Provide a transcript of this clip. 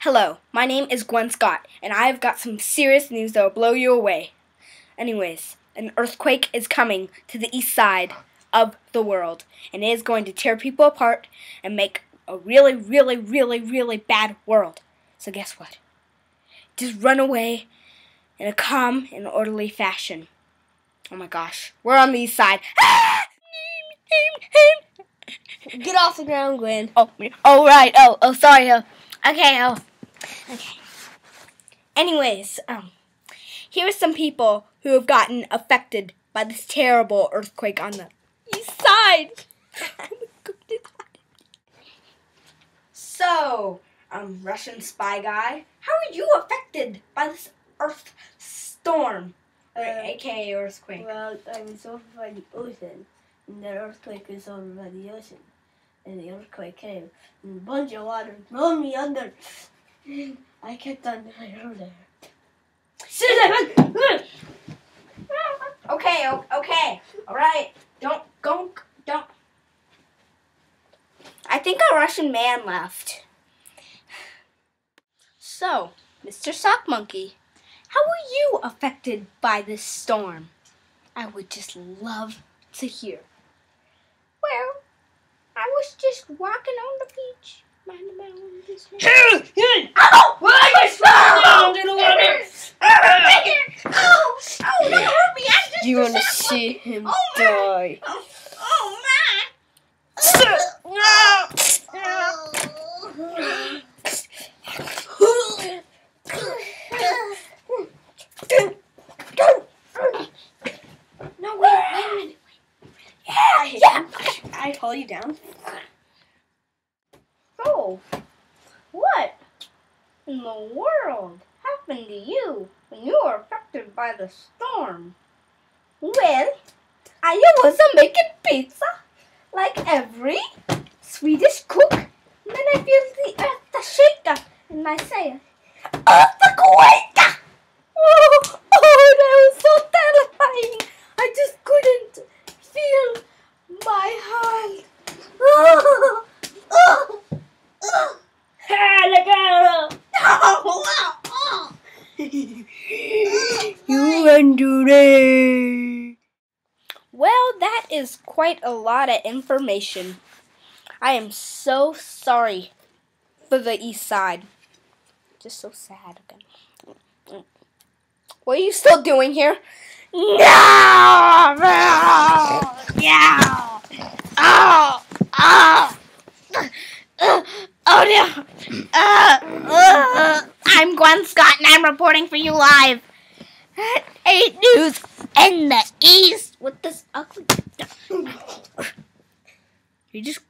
Hello, my name is Gwen Scott, and I have got some serious news that will blow you away. Anyways, an earthquake is coming to the east side of the world, and it is going to tear people apart and make a really, really, really, really bad world. So guess what? Just run away in a calm and orderly fashion. Oh my gosh, we're on the east side. Get off the ground, Gwen. Oh, right. Oh, sorry. Okay. Anyways, here are some people who have gotten affected by this terrible earthquake on the east side. So, Russian spy guy, how are you affected by this earth storm, aka earthquake? Well, I'm over by the ocean, and the earthquake is over by the ocean. And the earthquake came, and a bunch of water threw me under. I kept on going there. Okay. All right. Don't. I think a Russian man left. So, Mr. Sock Monkey, how were you affected by this storm? I would just love to hear. Well, I was just walking on the beach. Minding my own business. Ow! I just fell down into the water. Oh, don't hurt me. I just You want to see him die? Oh, man. No, wait a minute. Yeah. I pull you down. So, what in the world happened to you when you were affected by the storm? Well, I was making pizza like every Swedish cook. And then I feel the earth shake and I say, earthquake! Oh, that was so terrifying. I just couldn't feel my heart. You can do this. Well, that is quite a lot of information. I am so sorry for the east side. Just so sad again. What are you still doing here? No! Oh no! I'm Gwen Scott and I'm reporting for you live at 8 News in the East with this ugly. You just